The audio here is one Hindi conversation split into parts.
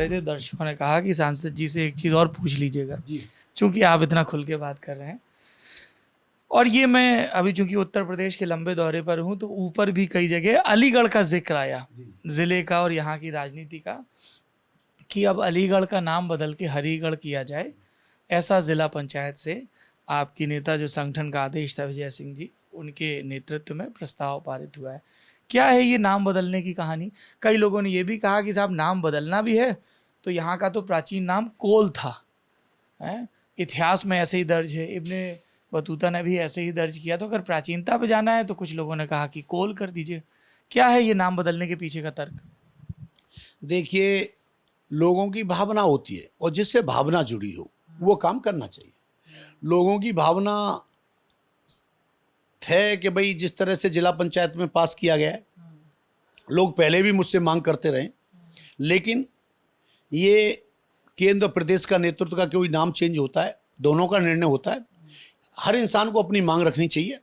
रहे थे, दर्शकों ने कहा कि सांसद जी से एक चीज़ और पूछ लीजिएगा जी। चूंकि आप इतना खुल के बात कर रहे हैं। और ये मैं अभी चूंकि उत्तर प्रदेश के लंबे दौरे पर हूं तो ऊपर भी कई जगह अलीगढ़ का जिक्र आया, ज़िले का और यहाँ की राजनीति का, कि अब अलीगढ़ का नाम बदल के हरिगढ़ किया जाए। ऐसा ज़िला पंचायत से आपकी नेता जो संगठन का आदेश था विजय सिंह जी, उनके नेतृत्व में प्रस्ताव पारित हुआ है। क्या है ये नाम बदलने की कहानी? कई लोगों ने ये भी कहा कि साहब नाम बदलना भी है तो यहाँ का तो प्राचीन नाम कोल था, है, इतिहास में ऐसे ही दर्ज है, इब्ने बतूता ने भी ऐसे ही दर्ज किया, तो अगर प्राचीनता पे जाना है तो कुछ लोगों ने कहा कि कोल कर दीजिए। क्या है ये नाम बदलने के पीछे का तर्क? देखिए, लोगों की भावना होती है और जिससे भावना जुड़ी हो वो काम करना चाहिए। लोगों की भावना है कि भाई जिस तरह से जिला पंचायत में पास किया गया है, लोग पहले भी मुझसे मांग करते रहे, लेकिन ये केंद्र प्रदेश का नेतृत्व का कोई नाम चेंज होता है, दोनों का निर्णय होता है। हर इंसान को अपनी मांग रखनी चाहिए।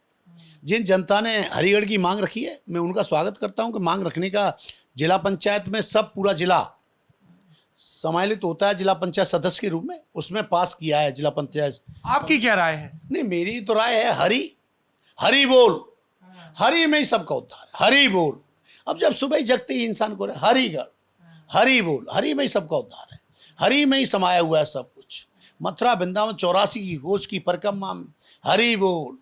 जिन जनता ने हरिगढ़ की मांग रखी है, मैं उनका स्वागत करता हूं कि मांग रखने का जिला पंचायत में सब पूरा जिला सम्मिलित होता है जिला पंचायत सदस्य के रूप में, उसमें पास किया है जिला पंचायत। आपकी क्या राय है? नहीं, मेरी तो राय है हरी बोल, हरी में ही सबका उद्धार है, हरी बोल। अब जब सुबह ही जगते ही इंसान को हरिगढ़, हरी बोल, हरी में ही सबका उद्धार है, हरी में ही समाया हुआ है सब कुछ। मथुरा वृंदावन 84 की कोस की परिक्रमा, हरी बोल,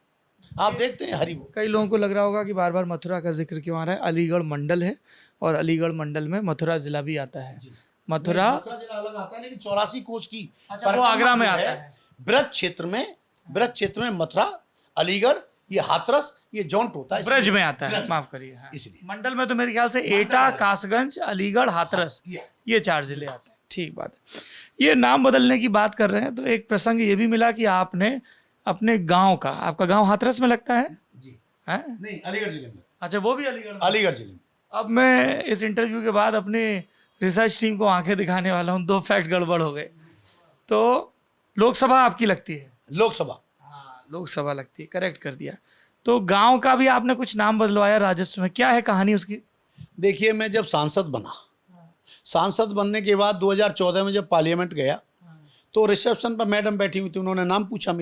आप देखते हैं हरी बोल। कई लोगों को लग रहा होगा कि बार बार मथुरा का जिक्र क्यों आ रहा है। अलीगढ़ मंडल है और अलीगढ़ मंडल में मथुरा जिला भी आता है। मथुरा जिला अलग आता है, लेकिन 84 कोस की वो आगरा में आता है। ब्रज क्षेत्र में मथुरा, अलीगढ़, ये हाथरस, ये जौनपुर होता है, ब्रज में आता है, माफ करिए। हाँ। इसलिए मंडल में तो मेरे ख्याल से एटा, कासगंज, अलीगढ़, हाथरस, ये 4 जिले आते हैं। ठीक बात है। ये नाम बदलने की बात कर रहे हैं तो एक प्रसंग ये भी मिला कि आपने अपने गांव का, आपका गांव हाथरस में लगता है जी, है? नहीं, अलीगढ़ जिले में। अच्छा, वो भी अलीगढ़ जिले में। अब मैं इस इंटरव्यू के बाद अपने रिसर्च टीम को आंखें दिखाने वाला हूँ। 2 फैक्ट गड़बड़ हो गए। तो लोकसभा आपकी लगती है? लोकसभा, हाँ, लोकसभा लगती है, करेक्ट कर दिया। तो गांव का भी आपने कुछ नाम बदलवाया राजस्व में, क्या है कहानी उसकी? देखिए, मैं जब सांसद बनने के बाद 2014 में जब पार्लियामेंट गया तो रिसेप्शन पर मैडम बैठी हुई थी, उन्होंने नाम पूछा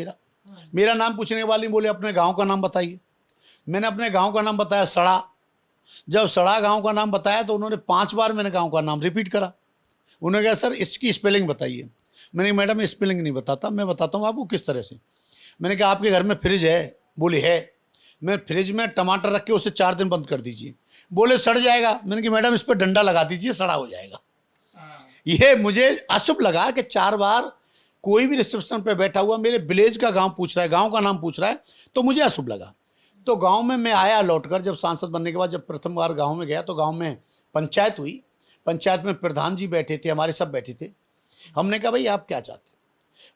मेरा नाम पूछने के बाद बोले अपने गांव का नाम बताइए। मैंने अपने गांव का नाम बताया, सड़ा। जब सड़ा गांव का नाम बताया तो उन्होंने 5 बार मैंने गांव का नाम रिपीट करा। उन्होंने कहा सर इसकी स्पेलिंग बताइए। मैंने कहा मैडम स्पेलिंग नहीं बताता, मैं बताता हूँ आपको किस तरह से। मैंने कहा आपके घर में फ्रिज है? बोले है। मैं फ्रिज में टमाटर रख के उसे 4 दिन बंद कर दीजिए। बोले सड़ जाएगा। मैंने कहा मैडम इस पर डंडा लगा दीजिए, सड़ा हो जाएगा। ये मुझे अशुभ लगा कि 4 बार कोई भी रिसेप्शन पे बैठा हुआ मेरे विलेज का गांव पूछ रहा है, गांव का नाम पूछ रहा है, तो मुझे अशुभ लगा। तो गांव में मैं आया लौटकर, जब सांसद बनने के बाद जब प्रथम बार गांव में गया तो गांव में पंचायत हुई। पंचायत में प्रधान जी बैठे थे, हमारे सब बैठे थे। हमने कहा भाई आप क्या चाहते हैं?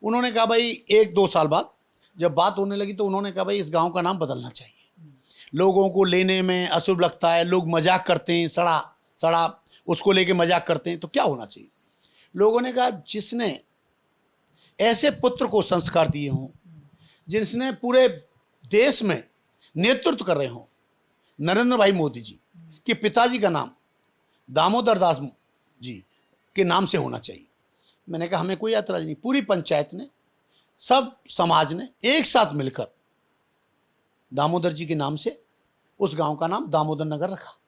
उन्होंने कहा भाई 1-2 साल बाद जब बात होने लगी तो उन्होंने कहा भाई इस गाँव का नाम बदलना चाहिए, लोगों को लेने में अशुभ लगता है, लोग मजाक करते हैं, सड़ा उसको लेके मजाक करते हैं, तो क्या होना चाहिए? लोगों ने कहा जिसने ऐसे पुत्र को संस्कार दिए हों, जिसने पूरे देश में नेतृत्व कर रहे हों, नरेंद्र भाई मोदी जी के पिताजी का नाम दामोदर दास जी के नाम से होना चाहिए। मैंने कहा हमें कोई ऐतराज नहीं। पूरी पंचायत ने, सब समाज ने एक साथ मिलकर दामोदर जी के नाम से उस गांव का नाम दामोदर नगर रखा।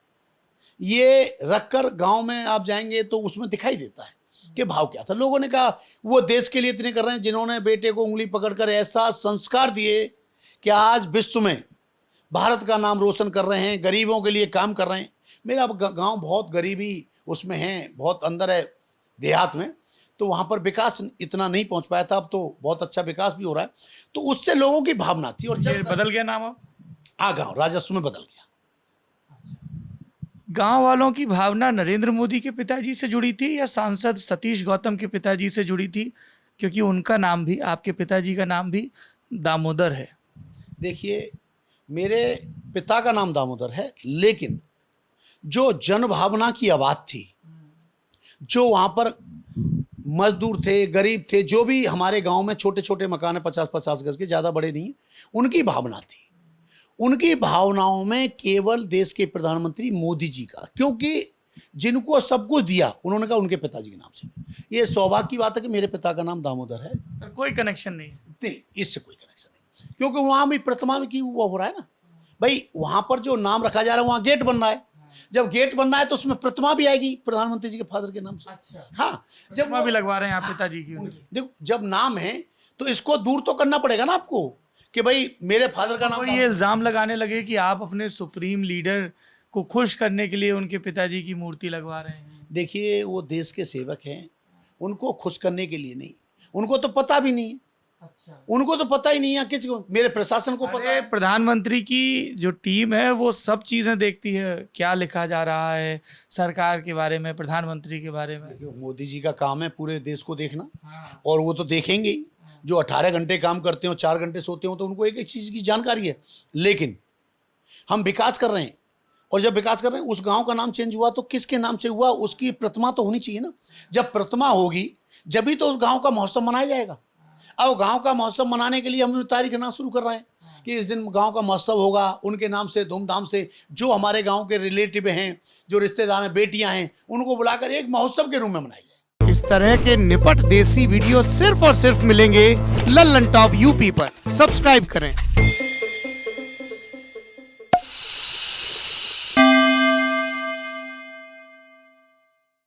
ये रखकर गांव में आप जाएंगे तो उसमें दिखाई देता है कि भाव क्या था। लोगों ने कहा वो देश के लिए इतने कर रहे हैं जिन्होंने बेटे को उंगली पकड़कर ऐसा संस्कार दिए कि आज विश्व में भारत का नाम रोशन कर रहे हैं, गरीबों के लिए काम कर रहे हैं। मेरा गांव बहुत गरीबी उसमें है, बहुत अंदर है देहात में, तो वहाँ पर विकास इतना नहीं पहुँच पाया था। अब तो बहुत अच्छा विकास भी हो रहा है। तो उससे लोगों की भावना थी। और जब बदल गया नाम अब? हाँ, गाँव राजस्व में बदल गया। गांव वालों की भावना नरेंद्र मोदी के पिताजी से जुड़ी थी या सांसद सतीश गौतम के पिताजी से जुड़ी थी? क्योंकि उनका नाम भी, आपके पिताजी का नाम भी दामोदर है। देखिए, मेरे पिता का नाम दामोदर है, लेकिन जो जनभावना की आवाज़ थी, जो वहाँ पर मजदूर थे, गरीब थे, जो भी हमारे गांव में छोटे छोटे मकान है 50-50 गज के, ज़्यादा बड़े नहीं, उनकी भावना थी। उनकी भावनाओं में केवल देश के प्रधानमंत्री मोदी जी का, क्योंकि जिनको सब कुछ दिया उन्होंने कहा उनके पिताजी के नाम से। ये सौभाग्य की बात है कि मेरे पिता का नाम दामोदर है, पर कोई कनेक्शन नहीं। नहीं इससे कोई कनेक्शन नहीं, क्योंकि वहां भी प्रतिमा में की वो हो रहा है ना भाई, वहां पर जो नाम रखा जा रहा है वहां गेट बन रहा है, जब गेट बनना है तो उसमें प्रतिमा भी आएगी प्रधानमंत्री जी के फादर के नाम से। अच्छा, हाँ, जब प्रतिमा भी लगवा रहे हैं आप पिताजी की उनकी। देखो जब नाम है तो इसको दूर तो करना पड़ेगा ना आपको कि भाई मेरे फादर का नाम। कोई ये इल्जाम लगाने लगे कि आप अपने सुप्रीम लीडर को खुश करने के लिए उनके पिताजी की मूर्ति लगवा रहे हैं। देखिए वो देश के सेवक हैं, उनको खुश करने के लिए नहीं, उनको तो पता भी नहीं है, अच्छा, उनको तो पता ही नहीं है किसी को, मेरे प्रशासन को पता अरे है। प्रधानमंत्री की जो टीम है वो सब चीजें देखती है, क्या लिखा जा रहा है सरकार के बारे में, प्रधानमंत्री के बारे में। देखिए, मोदी जी का काम है पूरे देश को देखना, हाँ, और वो तो देखेंगे ही। जो 18 घंटे काम करते हो, 4 घंटे सोते हो, तो उनको एक एक चीज़ की जानकारी है। लेकिन हम विकास कर रहे हैं, और जब विकास कर रहे हैं उस गांव का नाम चेंज हुआ तो किसके नाम से हुआ, उसकी प्रतिमा तो होनी चाहिए ना। जब प्रतिमा होगी जब भी तो उस गांव का महोत्सव मनाया जाएगा। अब गांव का महोत्सव मनाने के लिए हम तारीख ना शुरू कर रहे हैं कि इस दिन गांव का महोत्सव होगा, उनके नाम से धूमधाम से जो हमारे गांव के रिलेटिव हैं, जो रिश्तेदार हैं, बेटियां हैं, उनको बुलाकर एक महोत्सव के रूप में मनाया जाए। इस तरह के निपट देसी वीडियो सिर्फ और सिर्फ मिलेंगे लल्लन टॉप यूपी पर। सब्सक्राइब करें।